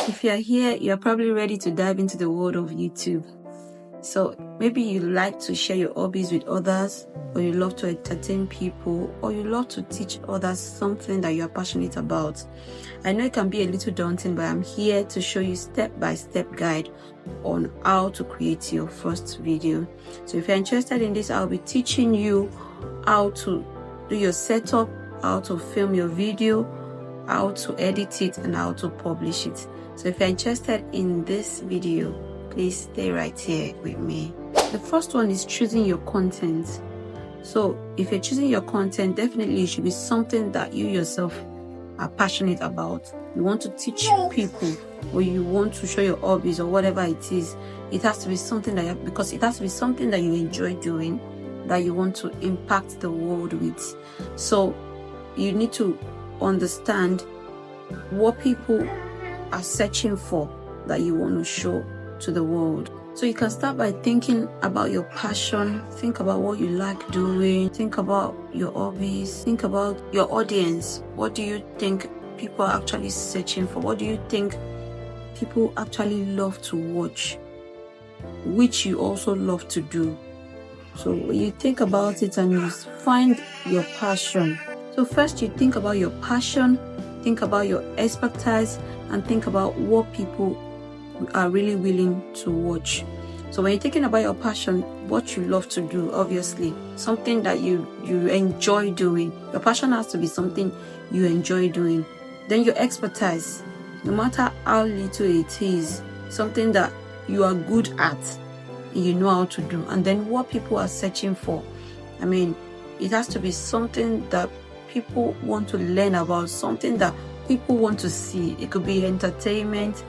If you're here, you're probably ready to dive into the world of YouTube. So maybe you like to share your hobbies with others, or you love to entertain people, or you love to teach others something that you're passionate about. I know it can be a little daunting, but I'm here to show you step-by-step guide on how to create your first video. So if you're interested in this, I'll be teaching you how to do your setup, how to film your video, how to edit it, and how to publish it. So if you're interested in this video, please stay right here with me. The first one is choosing your content. So if you're choosing your content, definitely it should be something that you yourself are passionate about. You want to teach people, or you want to show your hobbies, or whatever it is. It has to be something that because it has to be something that you enjoy doing, that you want to impact the world with. So you need to understand what people are searching for that you want to show to the world. So you can start by thinking about your passion, think about what you like doing, think about your hobbies, think about your audience. What do you think people are actually searching for? What do you think people actually love to watch, which you also love to do? So when you think about it and you find your passion. So first you think about your passion, think about your expertise, and think about what people are really willing to watch. So when you're thinking about your passion, what you love to do, obviously something that you enjoy doing. Your passion has to be something you enjoy doing. Then your expertise, no matter how little it is, something that you are good at and you know how to do. And then what people are searching for. I mean, it has to be something that people want to learn about, something that people want to see. It could be entertainment,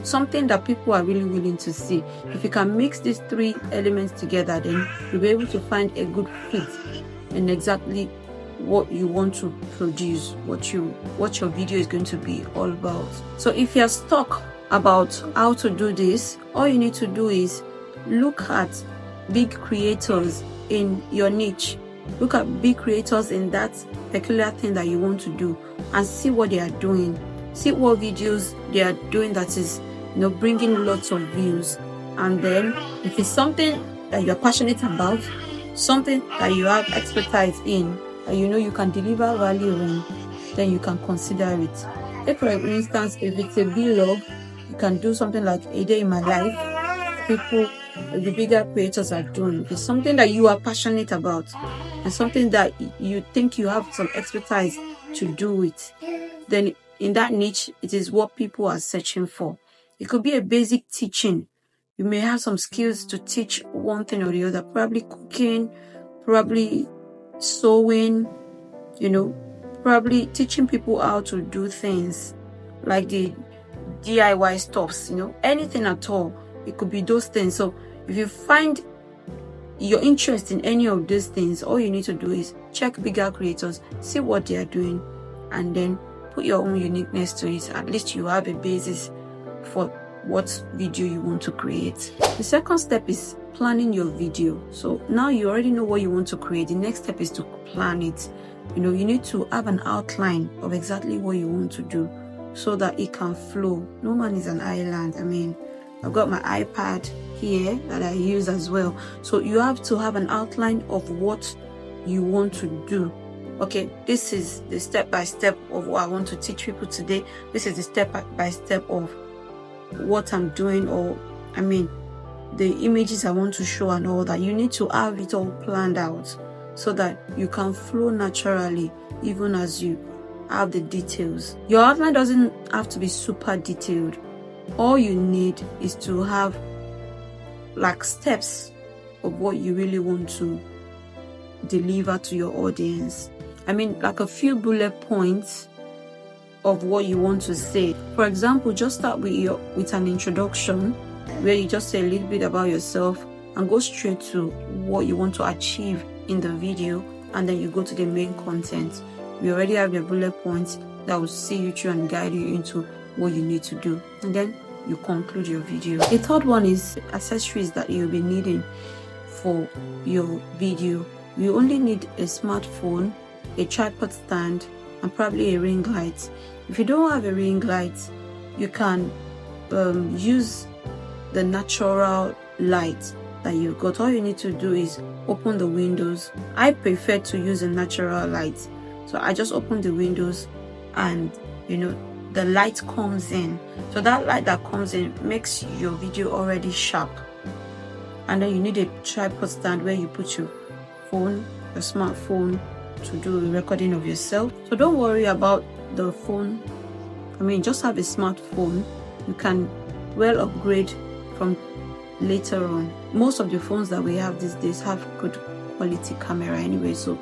something that people are really willing to see. If you can mix these three elements together, then you'll be able to find a good fit in exactly what you want to produce, what your video is going to be all about. So if you're stuck about how to do this, all you need to do is look at big creators in your niche. Look at big creators in that peculiar thing that you want to do and see what they are doing. See what videos they are doing that is, bringing lots of views. And then if it's something that you're passionate about, something that you have expertise in, and you can deliver value in, then you can consider it. Take for instance, if it's a vlog, you can do something like a day in my life. The bigger creators are doing. It's something that you are passionate about and something that you think you have some expertise to do it. Then in that niche, it is what people are searching for. It could be a basic teaching. You may have some skills to teach one thing or the other, probably cooking, probably sewing, probably teaching people how to do things like the DIY stuffs, anything at all. It could be those things. So if you find your interest in any of these things, all you need to do is check bigger creators, see what they are doing, and then put your own uniqueness to it. At least you have a basis for what video you want to create. The second step is planning your video. So now you already know what you want to create. The next step is to plan it. You need to have an outline of exactly what you want to do so that it can flow. No man is an island. I mean, I've got my iPad here that I use as well. So you have to have an outline of what you want to do. Okay, this is the step-by-step of what I want to teach people today. This is the step-by-step of what I'm doing, or the images I want to show and all that. You need to have it all planned out so that you can flow naturally even as you have the details. Your outline doesn't have to be super detailed. All you need is to have like steps of what you really want to deliver to your audience. Like a few bullet points of what you want to say. For example, just start with an introduction where you just say a little bit about yourself and go straight to what you want to achieve in the video, and then you go to the main content. You already have your bullet points that will see you through and guide you into what you need to do, and then you conclude your video. The third one is accessories that you'll be needing for your video. You only need a smartphone, a tripod stand, and probably a ring light. If you don't have a ring light, you can use the natural light that you've got. All you need to do is open the windows. I prefer to use a natural light, so I just open the windows and the light comes in. So that light that comes in makes your video already sharp. And then you need a tripod stand where you put your phone, your smartphone, to do a recording of yourself. So don't worry about the phone. Just have a smartphone. You can well upgrade from later on. Most of the phones that we have these days have good quality camera anyway, so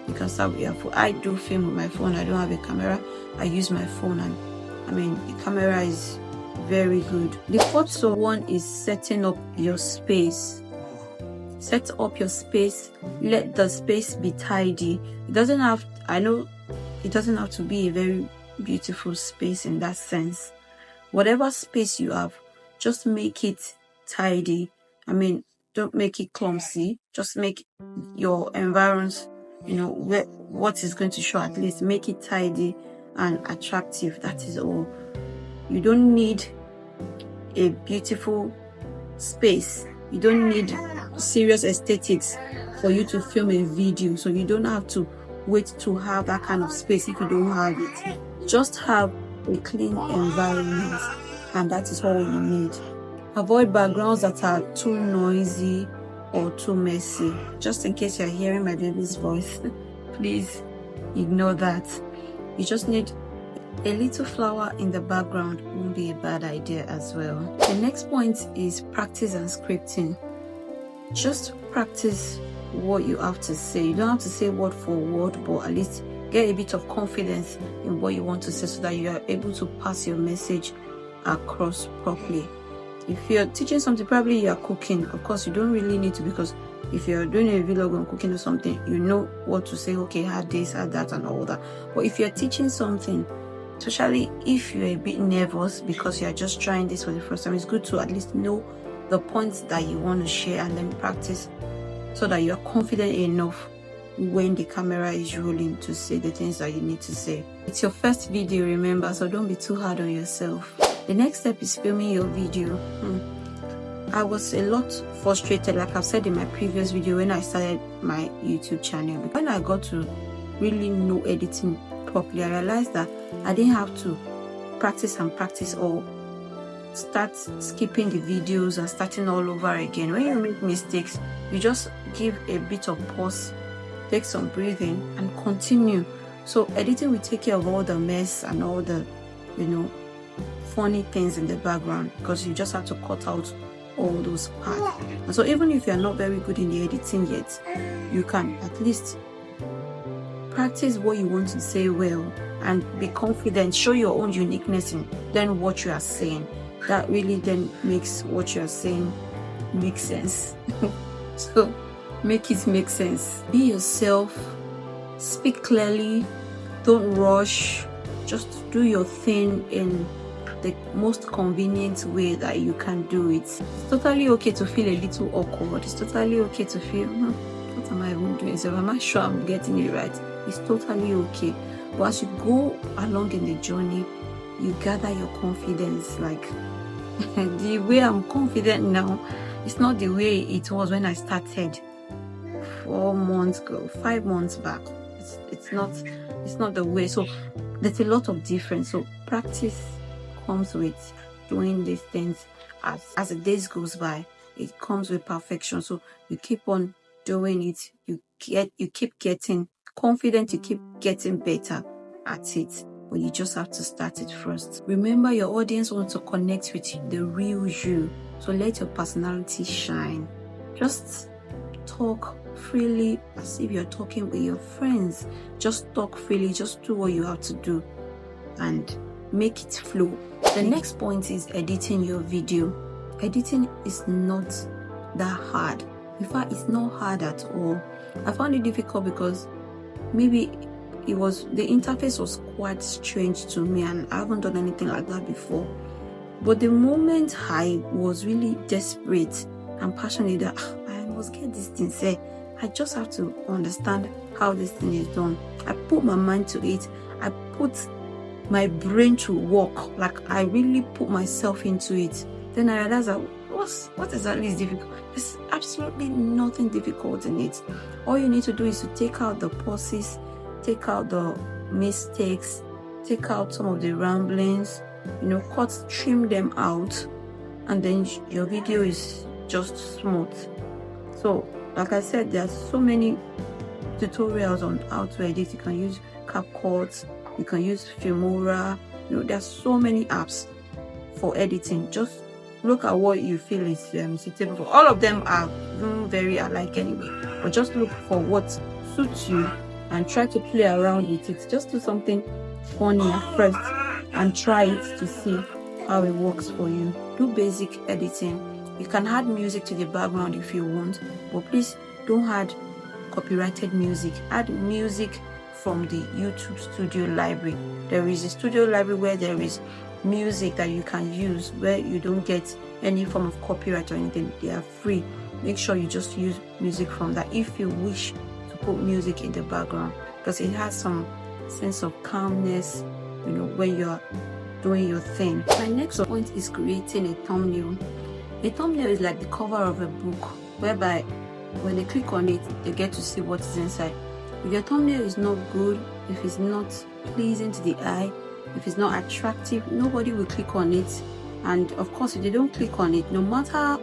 you can start with your phone. I do film with my phone. I don't have a camera. I use my phone, and the camera is very good. The fourth one is setting up your space. Set up your space. Let the space be tidy. It doesn't have to be a very beautiful space in that sense. Whatever space you have, just make it tidy. Don't make it clumsy. Just make your environs, what is going to show, at least make it tidy and attractive. That is all. You don't need a beautiful space. You don't need serious aesthetics for you to film a video. So you don't have to wait to have that kind of space if you don't have it. Just have a clean environment, and that is all you need. Avoid backgrounds that are too noisy or too messy. Just in case you're hearing my baby's voice, please ignore that. You just need a little flower in the background. Won't be a bad idea as well. The next point is practice and scripting. Just practice what you have to say. You don't have to say word for word, but at least get a bit of confidence in what you want to say so that you are able to pass your message across properly. If you're teaching something, probably you are cooking. Of course, you don't really need to, because if you're doing a vlog on cooking or something, you know what to say. Okay, add this, add that, and all that. But if you're teaching something, especially if you're a bit nervous because you're just trying this for the first time, it's good to at least know the points that you want to share and then practice so that you're confident enough when the camera is rolling to say the things that you need to say. It's your first video, remember, so don't be too hard on yourself. The next step is filming your video. I was a lot frustrated, like I've said in my previous video, when I started my YouTube channel. When I got to really know editing properly, I realized that I didn't have to practice or start skipping the videos and starting all over again. When you make mistakes, you just give a bit of pause, take some breathing, and continue. So editing will take care of all the mess and all the funny things in the background, because you just have to cut out all those parts. And so even if you're not very good in the editing yet, you can at least practice what you want to say well and be confident, show your own uniqueness in then what you are saying. That really then makes what you are saying make sense. So make it make sense. Be yourself, speak clearly, don't rush, just do your thing in the most convenient way that you can do it. It's totally okay to feel a little awkward. It's totally okay to feel, what am I even doing? So I'm not sure I'm getting it right. It's totally okay. But as you go along in the journey, you gather your confidence. Like the way I'm confident now, it's not the way it was when I started 4 months ago, 5 months back. It's not the way. So there's a lot of difference. So practice comes with doing these things. As the days goes by, it comes with perfection. So you keep on doing it. You keep getting confident. You keep getting better at it. But you just have to start it first. Remember, your audience wants to connect with the real you. So let your personality shine. Just talk freely as if you're talking with your friends. Just talk freely. Just do what you have to do and make it flow. The next point is editing your video. Editing is not that hard. In fact, it's not hard at all. I found it difficult because maybe the interface was quite strange to me, and I haven't done anything like that before. But the moment I was really desperate and passionate that I must get this thing said, I just have to understand how this thing is done. I put my mind to it. I put my brain to work. Like I really put myself into it. Then I realized that what exactly is difficult? There's absolutely nothing difficult in it. All you need to do is to take out the pauses, take out the mistakes, take out some of the ramblings, trim them out, and then your video is just smooth. So like I said, there are so many tutorials on how to edit. You can use CapCut, you can use Filmora. There's so many apps for editing. Just look at what you feel is suitable for. All of them are very alike anyway, but just look for what suits you and try to play around with it. Just do something funny at first and try it to see how it works for you. Do basic editing. You can add music to the background if you want, but please don't add copyrighted music. Add music from the YouTube studio library. There is a studio library where there is music that you can use, where you don't get any form of copyright or anything. They are free. Make sure you just use music from that if you wish to put music in the background, because it has some sense of calmness when you're doing your thing. My next point is creating a thumbnail. A thumbnail is like the cover of a book, whereby when they click on it, they get to see what is inside. If your thumbnail is not good, if it's not pleasing to the eye, if it's not attractive, nobody will click on it. And of course, if they don't click on it, no matter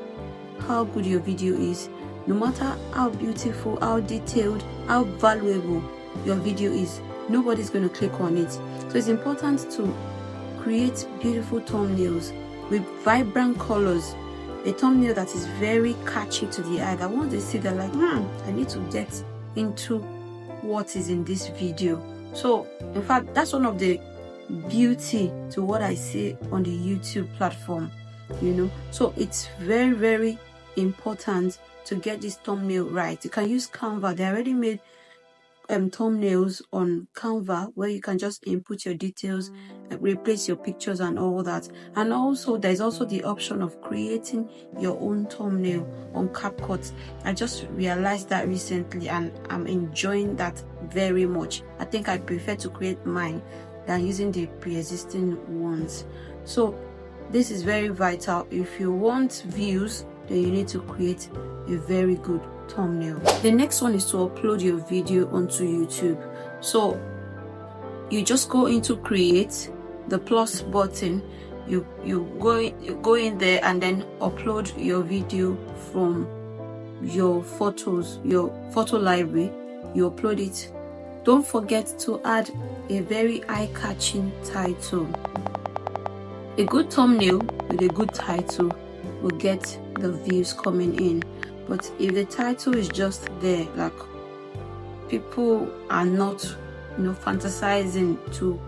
how good your video is, no matter how beautiful, how detailed, how valuable your video is, nobody's going to click on it. So it's important to create beautiful thumbnails with vibrant colors. A thumbnail that is very catchy to the eye, that once they see, they're like, I need to get into what is in this video. So in fact, that's one of the beauty to what I see on the YouTube platform. So it's very, very important to get this thumbnail right. You can use Canva. They already made thumbnails on Canva where you can just input your details, replace your pictures and all that. And also there's also the option of creating your own thumbnail on CapCut. I just realized that recently and I'm enjoying that very much. I think I prefer to create mine than using the pre-existing ones. So this is very vital. If you want views, then you need to create a very good thumbnail. The next one is to upload your video onto YouTube. So you just go into create, the plus button, you go in there and then upload your video from your photos, your photo library. You upload it. Don't forget to add a very eye-catching title. A good thumbnail with a good title will get the views coming in. But if the title is just there, like people are not fantasizing to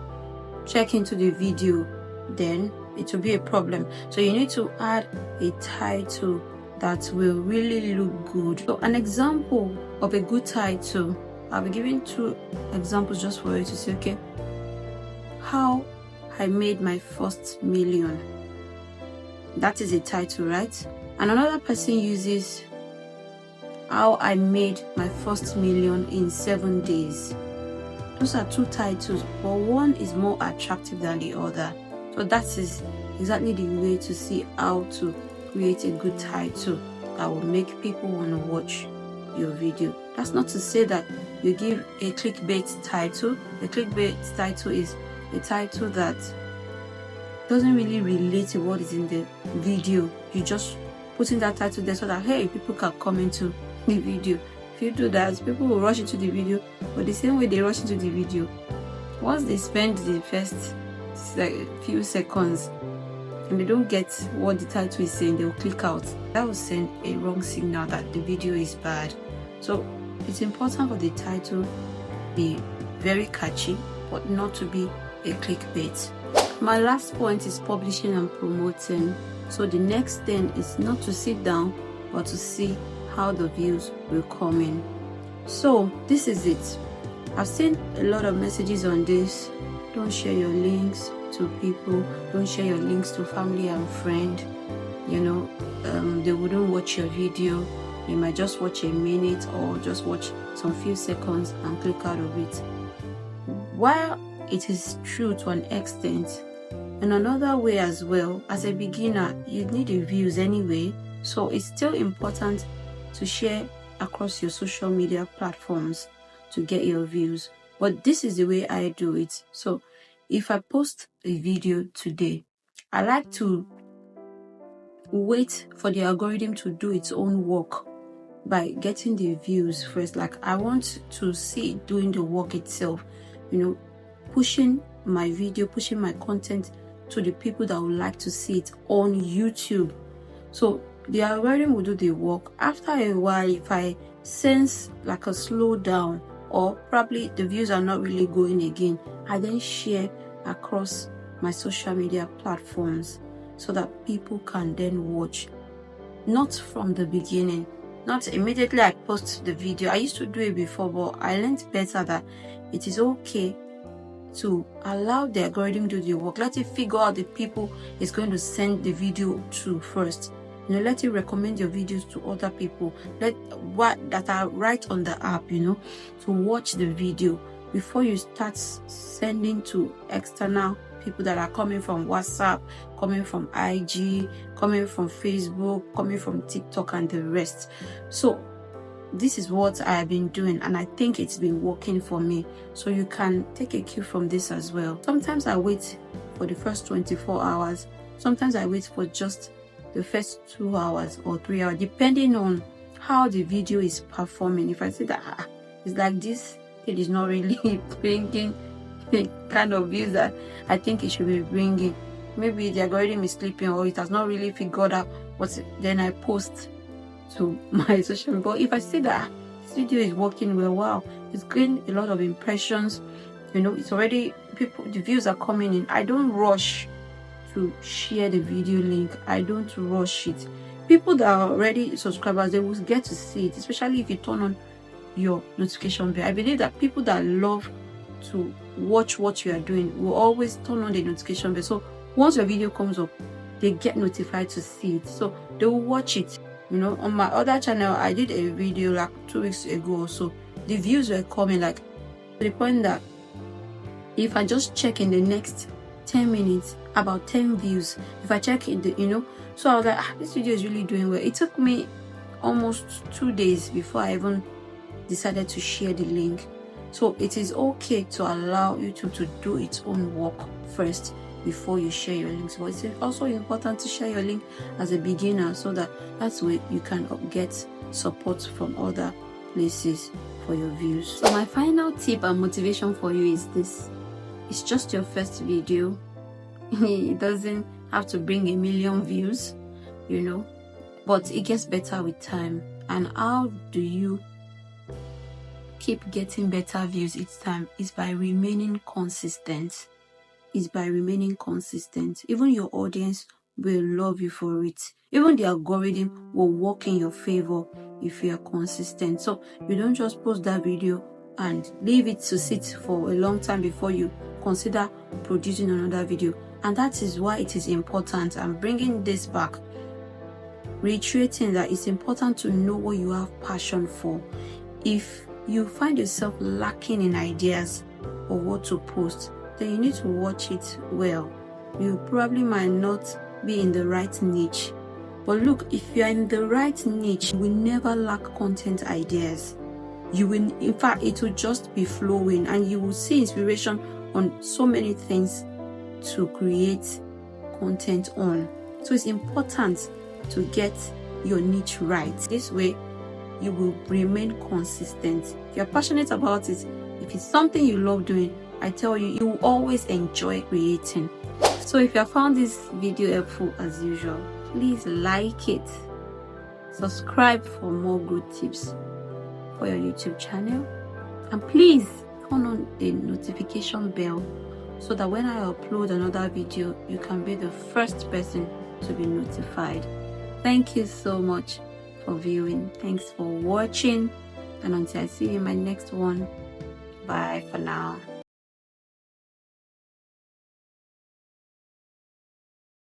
check into the video, then it will be a problem. So you need to add a title that will really look good. So an example of a good title, I'll be giving 2 examples just for you to see, okay, how I made my first million. That is a title, right? And another person uses how I made my first million in 7 days. Those are 2 titles, but one is more attractive than the other. So that is exactly the way to see how to create a good title that will make people want to watch your video. That's not to say that you give a clickbait title. The clickbait title is a title that doesn't really relate to what is in the video. You just put in that title there so that, hey, people can come into the video. If you do that, people will rush into the video, but the same way they rush into the video, once they spend the first few seconds and they don't get what the title is saying, they will click out. That will send a wrong signal that the video is bad. So it's important for the title to be very catchy, but not to be a clickbait. My last point is publishing and promoting. So the next thing is not to sit down, but to see how the views will come in. So this is it. I've seen a lot of messages on this. Don't share your links to people. Don't share your links to family and friend. They wouldn't watch your video. They might just watch a minute or just watch some few seconds and click out of it. While it is true to an extent. And another way as well, as a beginner, you need the views anyway. So it's still important to share across your social media platforms to get your views. But this is the way I do it. So if I post a video today, I like to wait for the algorithm to do its own work by getting the views first. Like, I want to see it doing the work itself, pushing my video, pushing my content to the people that would like to see it on YouTube. So the algorithm will do the work. After a while, if I sense like a slowdown, or probably the views are not really going again, I then share across my social media platforms so that people can then watch. Not from the beginning, not immediately I post the video. I used to do it before, but I learned better that it is okay to allow the algorithm do the work. Let it figure out the people it's going to send the video to first. Let it recommend your videos to other people that are right on the app, to watch the video before you start sending to external people that are coming from WhatsApp, coming from IG, coming from Facebook, coming from TikTok and the rest. So this is what I have been doing, and I think it's been working for me. So you can take a cue from this as well. Sometimes I wait for the first 24 hours. Sometimes I wait for just the first 2 hours or 3 hours, depending on how the video is performing. If I say that it's like this, it is not really bringing the kind of views that I think it should be bringing. Maybe the algorithm is sleeping, or it has not really figured out what's it, then I post to my social media. But if I see that this video is working well, wow, it's getting a lot of impressions, it's already the views are coming in, I don't rush to share the video link. I don't rush it. People that are already subscribers, they will get to see it, especially if you turn on your notification bell. I believe that people that love to watch what you are doing will always turn on the notification bell. So once your video comes up, they get notified to see it, so they will watch it. On my other channel, I did a video like 2 weeks ago or so. The views were coming like to the point that if I just check in the next 10 minutes, about 10 views. If I check in so I was like, this video is really doing well. It took me almost 2 days before I even decided to share the link. So it is okay to allow YouTube to do its own work first before you share your links. But it's also important to share your link as a beginner, so that's where you can get support from other places for your views. So my final tip and motivation for you is this: it's just your first video. It doesn't have to bring 1 million views, but it gets better with time. And how do you keep getting better views each time? Is by remaining consistent. Even your audience will love you for it. Even the algorithm will work in your favor if you are consistent. So you don't just post that video and leave it to sit for a long time before you consider producing another video. And that is why it is important. I'm bringing this back, reiterating that it's important to know what you have passion for. If you find yourself lacking in ideas or what to post, then you need to watch it well. You probably might not be in the right niche. But look, if you are in the right niche, you will never lack content ideas. You will, in fact, it will just be flowing, and you will see inspiration on so many things to create content on. So it's important to get your niche right. This way you will remain consistent. If you're passionate about it, if it's something you love doing, I tell you, you will always enjoy creating. So if you have found this video helpful as usual, please like it, subscribe for more good tips for your YouTube channel, and please turn on the notification bell so that when I upload another video, you can be the first person to be notified. Thank you so much for viewing. Thanks for watching, and until I see you in my next one, bye for now.